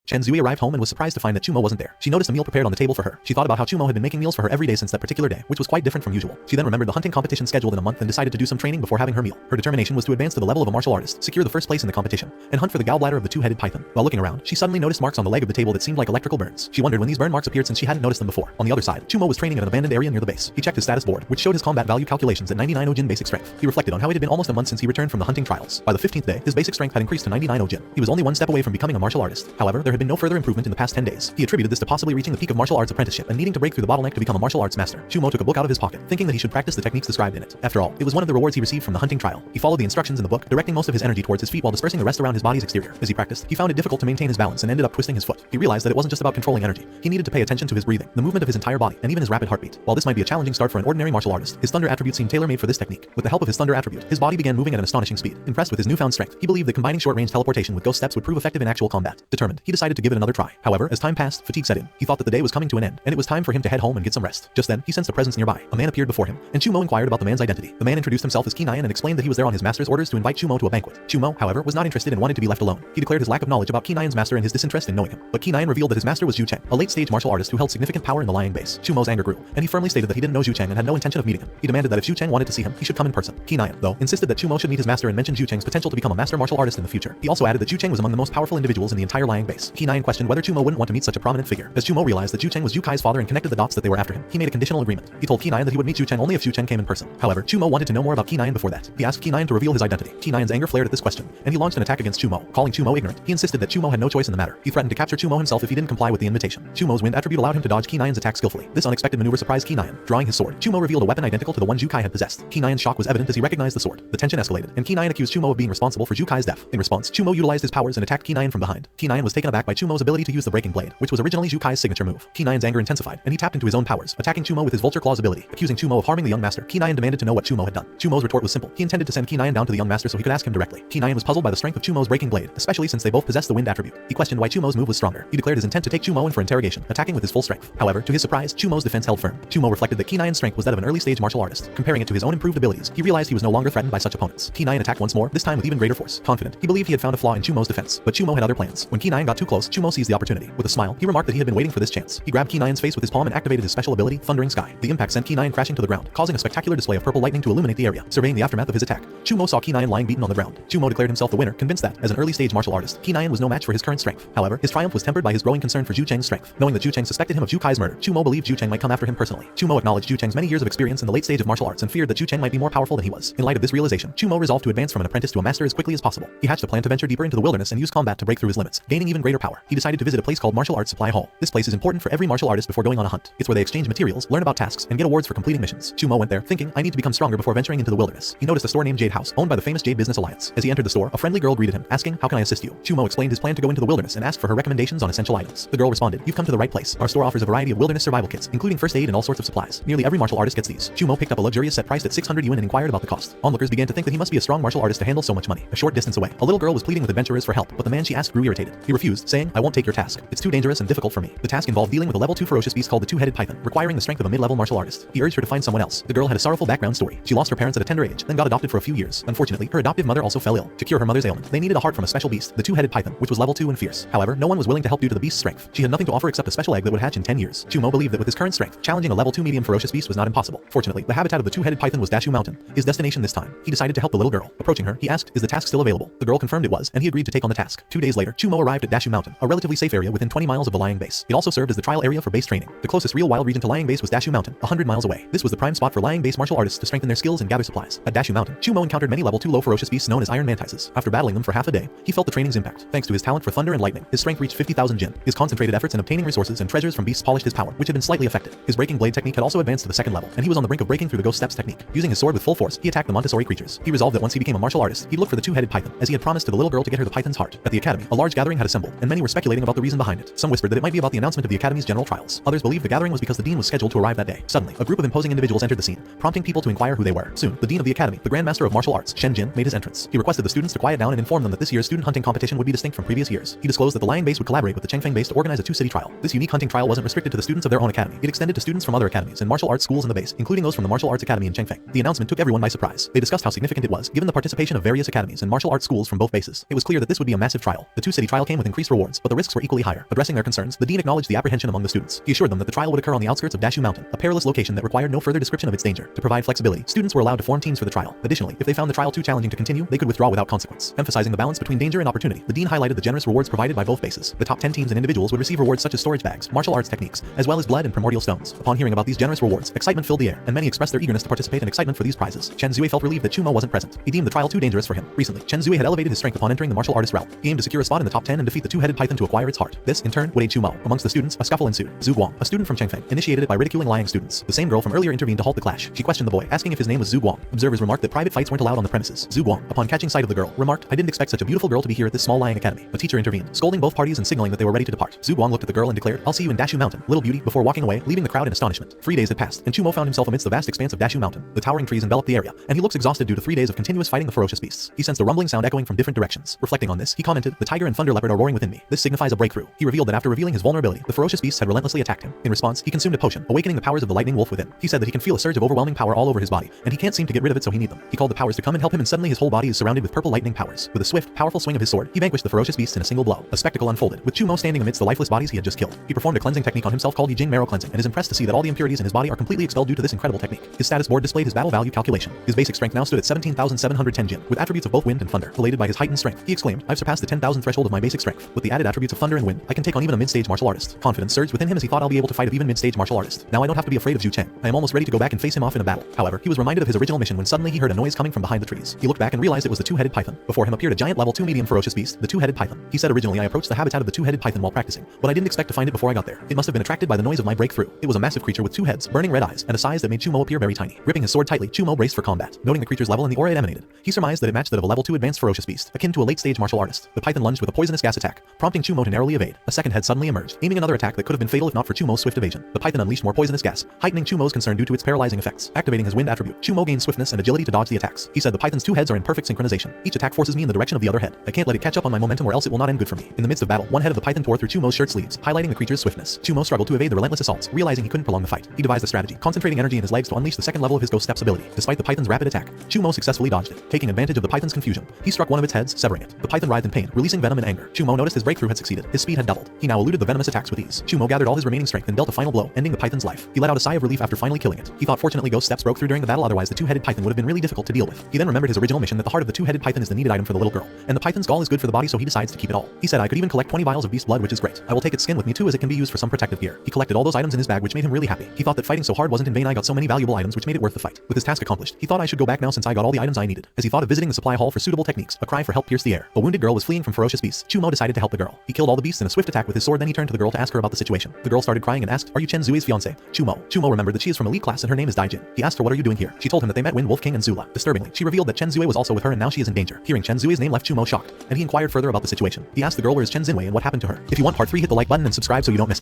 Chen Zui arrived home and was surprised to find that Chumo wasn't there. She noticed a meal prepared on the table for her. She thought about how Chumo had been making meals for her every day since that particular day, which was quite different from usual. She then remembered the hunting competition scheduled in a month and decided to do some training before having her meal. Her determination was to advance to the level of a martial artist, secure the first place in the competition, and hunt for the gallbladder of the two-headed python. While looking around, she suddenly noticed marks on the leg of the table that seemed like electrical burns. She wondered when these burn marks appeared since she hadn't noticed them before. On the other side, Chumo was training in an abandoned area near the base. He checked his status board, which showed his combat value calculations at 99 Ojin basic strength. He reflected on how it had been almost a month since he returned from the hunting trials. By the 15th day, his basic strength had increased to 99 Ojin. He was only one step away from becoming a martial artist. However, there had been no further improvement in the past 10 days. He attributed this to possibly reaching the peak of martial arts apprenticeship and needing to break through the bottleneck to become a martial arts master. Chumo took a book out of his pocket, thinking that he should practice the techniques described in it. After all, it was one of the rewards he received from the hunting trial. He followed the instructions in the book, directing most of his energy towards his feet while dispersing the rest around his body's exterior. As he practiced, he found it difficult to maintain his balance and ended up twisting his foot. He realized that it wasn't just about controlling energy. He needed to pay attention to his breathing, the movement of his entire body, and even his rapid heartbeat. While this might be a challenging start for an ordinary martial artist, his thunder attribute seemed tailor-made for this technique. With the help of his thunder attribute, his body began moving at an astonishing speed. Impressed with his newfound strength, he believed that combining short-range teleportation with ghost steps would prove effective in actual combat. Determined, he decided to give it another try. However, as time passed, fatigue set in. He thought that the day was coming to an end, and it was time for him to head home and get some rest. Just then, he sensed a presence nearby. A man appeared before him, and Chumo inquired about the man's identity. The man introduced himself as Kinayan and explained that he was there on his master's orders to invite Chumo to a banquet. Chumo, however, was not interested and wanted to be left alone. He declared his lack of knowledge about Kinayan's master and his disinterest in knowing him. But Kinayan revealed that his master was Zhu Cheng, a late-stage martial artist who held significant power in the lying base. Chumo's anger grew, and he firmly stated that he didn't know Zhu Cheng and had no intention of meeting him. He demanded that if Zhu Cheng wanted to see him, he should come in person. Kinayan, though, insisted that Chumo should meet his master and mentioned Zhu Cheng's potential to become a master martial artist in the future. He also added that Zhu Cheng was among the most powerful individuals in the entire lying base. Kinayan questioned whether Chumo wouldn't want to meet such a prominent figure. As Chumo realized that Zhu Cheng was Zhu Kai's father and connected the dots that they were after him, he made a conditional agreement. He told Kinayan that he would meet Zhu Cheng only if Zhu Cheng came in person. However, Chumo wanted to know more about Kinayan before that. He asked Kinayan to reveal his identity. Kinayan's anger flared at this question, and he launched an attack against Chumo. Calling Chumo ignorant, he insisted that Chumo had no choice in the matter. He threatened to capture Chumo himself if he didn't comply with the invitation. Chumo's wind attribute allowed him to dodge Kinayan's attack skillfully. This unexpected maneuver surprised Kinayan. Drawing his sword, Chumo revealed a weapon identical to the one Zhu Kai had possessed. Kinayan's shock was evident as he recognized the sword. The tension escalated, and Kinayan accused Chumo of being responsible for Zhu Kai's death. In response, Chumo utilized his powers and attacked Kinayan from behind. Kinayan was taken aback by Chumo's ability to use the breaking blade, which was originally Zhu Kai's signature move. Kinayan's anger intensified, and he tapped into his own powers, attacking Chumo with his vulture claws ability. Accusing Chumo of harming the young master, Kinayan demanded to know what Chumo had done. Chumo's retort was simple. He intended to send Kinayan down to the young master so he could ask him directly. Kinayan was puzzled by the strength of Chumo's breaking blade, especially since they both possessed the wind attribute. He questioned why Chumo's move was stronger. He declared his intent to take Chumo in for interrogation, attacking with his full strength. However, to his surprise, Chumo's defense held firm. Chumo reflected that Kinayan's strength was that of an early-stage martial artist. Comparing it to his own improved abilities, he realized he was no longer threatened by such opponents. Kinayan attacked once more, this time with even greater force. Confident, he believed he had found a flaw in Chumo's defense, but Chumo had other plans. When Kinayan got too close, Chumo seized the opportunity. With a smile, he remarked that he had been waiting for this chance. He grabbed Kinayan's face with his palm and activated his special ability, Thundering Sky. The impact sent Kinayan crashing to the ground, causing a spectacular display of purple lightning to illuminate the area. Surveying the aftermath of his attack, Chumo saw Kinayan lying beaten on the ground. Chumo declared himself the winner, convinced that, as an early-stage martial artist, Kinayan was no match for his current strength. However, his triumph was tempered by his growing concern for Zhu Cheng's strength. Knowing that Zhu Cheng suspected him of Zhu Kai's murder, Chumo believed Zhu Cheng might come after him personally. Chumo acknowledged Zhu Cheng's many years of experience in the late stage of martial arts and feared that Zhu Cheng might be more powerful than he was. In light of this realization, Chumo resolved to advance from an apprentice to a master as quickly as possible. He hatched a plan to venture deeper into the wilderness and use combat to break through his limits, gaining even greater power. He decided to visit a place called Martial Arts Supply Hall. This place is important for every martial artist before going on a hunt. It's where they exchange materials, learn about tasks, and get awards for completing missions. Chumo went there, thinking, I need to become stronger before venturing into the wilderness. He noticed a store named Jade House, owned by the famous Jade Business Alliance. As he entered the store, a friendly girl greeted him, asking, how can I assist you? Chumo explained his plan to go into the wilderness and asked for her recommendations on essential items. The girl responded, you've come to the right place. Our store offers a variety of wilderness survival kits, including first aid and all sorts of supplies. Nearly every martial artist gets these. Chumo picked up a luxurious set priced at 600 yuan and inquired about the cost. Onlookers began to think that he must be a strong martial artist to handle so much money. A short distance away, a little girl was pleading with adventurers for help, but the man she asked grew irritated. He refused, saying, I won't take your task. It's too dangerous and difficult for me. The task involved dealing with a level 2 ferocious beast called the two-headed python, requiring the strength of a mid-level martial artist. He urged her to find someone else. The girl had a sorrowful background story. She lost her parents at a tender age, then got adopted for a few years. Unfortunately, her adoptive mother also fell ill. To cure her mother's ailment, they needed a heart from a special beast, the two-headed python, which was level 2 and fierce. However, no one was willing to help due to the beast's strength. She had nothing to offer except a special egg that would hatch in 10 years. Chumo believed that with his current strength, challenging a level 2 medium ferocious beast was not impossible. Fortunately, the habitat of the two-headed python was Dashu Mountain, his destination this time. He decided to help the little girl. Approaching her, he asked, is the task still available? The girl confirmed it was, and he agreed to take on the task. 2 days later, Chumo arrived at Dashu Mountain, a relatively safe area within 20 miles of the lying base. It also served as the trial area for base training. The closest real wild region to lying base was Dashu Mountain, 100 miles away. This was the prime spot for lying base martial artists to strengthen their skills and gather supplies. At Dashu Mountain, Chumo encountered many level 2 low ferocious beasts known as iron mantises. After battling them for half a day, he felt the training's impact. Thanks to his talent for thunder and lightning, his strength reached 50,000 jin. His concentrated efforts in obtaining resources and treasures from beasts polished his power, which had been slightly affected. His breaking blade technique had also advanced to the second level, and he was on the brink of breaking through the ghost steps technique. Using his sword with full force, he attacked the Montessori creatures. He resolved that once he became a martial artist, he'd look for the two-headed python, as he had promised to the little girl to get her the python's heart. At the academy, a large gathering had assembled, and many were speculating about the reason behind it. Some whispered that it might be about the announcement of the academy's general trials. Others believed the gathering was because the dean was scheduled to arrive that day. Suddenly, a group of imposing individuals entered the scene, prompting people to inquire who they were. Soon, the dean of the academy, the Grand Master of Martial Arts, Shen Jin, made his entrance. He requested the students to quiet down and inform them that this year's student hunting competition would be distinct from previous years. He disclosed that the Lying Base would collaborate with the Chengfeng Base to organize a two-city trial. This unique hunting trial wasn't restricted to the students of their own academy. It extended to students from other academies and martial arts schools in the base, including those from the Martial Arts Academy in Chengfeng. The announcement took everyone by surprise. They discussed how significant it was, given the participation of various academies and martial arts schools from both bases. It was clear that this would be a massive trial. The two-city trial came with increased rewards rewards, but the risks were equally higher. Addressing their concerns, the dean acknowledged the apprehension among the students. He assured them that the trial would occur on the outskirts of Dashu Mountain, a perilous location that required no further description of its danger. To provide flexibility, students were allowed to form teams for the trial. Additionally, if they found the trial too challenging to continue, they could withdraw without consequence. Emphasizing the balance between danger and opportunity, the dean highlighted the generous rewards provided by both bases. The top 10 teams and individuals would receive rewards such as storage bags, martial arts techniques, as well as blood and primordial stones. Upon hearing about these generous rewards, excitement filled the air, and many expressed their eagerness to participate and excitement for these prizes. Chen Zue felt relieved that Chumo wasn't present. He deemed the trial too dangerous for him. Recently, Chen Zue had elevated his strength upon entering the martial artist route. He aimed to secure a spot in the top 10 and defeat the two-headed python to acquire its heart. This, in turn, would aid Chumo. Amongst the students, a scuffle ensued. Zhu Guang, a student from Chengfeng, initiated it by ridiculing lying students. The same girl from earlier intervened to halt the clash. She questioned the boy, asking if his name was Zhu Guang. Observers remarked that private fights weren't allowed on the premises. Zhu Guang, upon catching sight of the girl, remarked, "I didn't expect such a beautiful girl to be here at this small lying academy." A teacher intervened, scolding both parties and signaling that they were ready to depart. Zhu Guang looked at the girl and declared, "I'll see you in Dashu Mountain, little beauty," before walking away, leaving the crowd in astonishment. 3 days had passed, and Chumo found himself amidst the vast expanse of Dashu Mountain. The towering trees enveloped the area, and he looks exhausted due to 3 days of continuous fighting the ferocious beasts. He sensed a rumbling sound echoing from different directions. Reflecting on this, he commented, "The tiger and thunder leopard are roaring within me. This signifies a breakthrough." He revealed that after revealing his vulnerability, the ferocious beasts had relentlessly attacked him. In response, he consumed a potion, awakening the powers of the lightning wolf within. He said that he can feel a surge of overwhelming power all over his body, and he can't seem to get rid of it, so he needs them. He called the powers to come and help him, and suddenly his whole body is surrounded with purple lightning powers. With a swift, powerful swing of his sword, he vanquished the ferocious beasts in a single blow. A spectacle unfolded, with Chumo standing amidst the lifeless bodies he had just killed. He performed a cleansing technique on himself called Yijing Marrow Cleansing, and is impressed to see that all the impurities in his body are completely expelled due to this incredible technique. His status board displayed his battle value calculation. His basic strength now stood at 17,710 jin, with attributes of both wind and thunder. Elated by his heightened strength, he exclaimed, "I've surpassed the 10,000 threshold of my basic strength. With the added attributes of thunder and wind, I can take on even a mid-stage martial artist." Confidence surged within him as he thought, "I'll be able to fight even mid-stage martial artist. Now I don't have to be afraid of Zhu Cheng. I am almost ready to go back and face him off in a battle." However, he was reminded of his original mission when suddenly he heard a noise coming from behind the trees. He looked back and realized it was the two-headed python. Before him appeared a giant level 2 medium ferocious beast, the two-headed python. He said, "Originally I approached the habitat of the two-headed python while practicing, but I didn't expect to find it before I got there. It must have been attracted by the noise of my breakthrough." It was a massive creature with 2 heads, burning red eyes, and a size that made Chumo appear very tiny. Gripping his sword tightly, Chumo braced for combat. Noting the creature's level and the aura it emanated, he surmised that it matched that of a level 2 advanced ferocious beast, akin to a late-stage martial artist. The python lunged with a poisonous gas attack, prompting Chumo to narrowly evade. A second head suddenly emerged, aiming another attack that could have been fatal if not for Chumo's swift evasion. The python unleashed more poisonous gas, heightening Chumo's concern due to its paralyzing effects. Activating his wind attribute, Chumo gained swiftness and agility to dodge the attacks. He said, "The python's 2 heads are in perfect synchronization. Each attack forces me in the direction of the other head. I can't let it catch up on my momentum or else it will not end good for me." In the midst of battle, one head of the python tore through Chumo's shirt sleeves, highlighting the creature's swiftness. Chumo struggled to evade the relentless assaults, realizing he couldn't prolong the fight. He devised a strategy, concentrating energy in his legs to unleash the second level of his Ghost Steps ability. Despite the python's rapid attack, Chumo successfully dodged it. Taking advantage of the python's confusion, he struck one of its heads, severing it. The python writhed in pain, releasing venom and anger. Chumo noticed his breakthrough had succeeded. His speed had doubled. He now eluded the venomous attacks with ease. Chumo gathered all his remaining strength and dealt a final blow, ending the python's life. He let out a sigh of relief after finally killing it. He thought fortunately Ghost Steps broke through during the battle, otherwise the two-headed python would have been really difficult to deal with. He then remembered his original mission that the heart of the two-headed python is the needed item for the little girl, and the python's gall is good for the body, so he decides to keep it all. He said, "I could even collect 20 vials of beast blood, which is great. I will take its skin with me too as it can be used for some protective gear." He collected all those items in his bag, which made him really happy. He thought that fighting so hard wasn't in vain. I got so many valuable items which made it worth the fight. With his task accomplished, he thought, "I should go back now since I got all the items I needed." As he thought of visiting the supply hall for suitable techniques, a cry for help pierced the air. A wounded girl was fleeing from ferocious beasts. Chumo decided to help the girl. He killed all the beasts in a swift attack with his sword, then he turned to the girl to ask her about the situation. The girl started crying and asked, "Are you Chen Zui's fiancé?" Chumo remembered that she is from elite class and her name is Daijin. He asked her, "What are you doing here?" She told him that they met Wind Wolf King and Zula. Disturbingly, she revealed that Chen Zui was also with her and now she is in danger. Hearing Chen Zui's name left Chumo shocked, and he inquired further about the situation. He asked the girl where is Chen Xinwei and what happened to her. If you want part 3, hit the like button and subscribe so you don't miss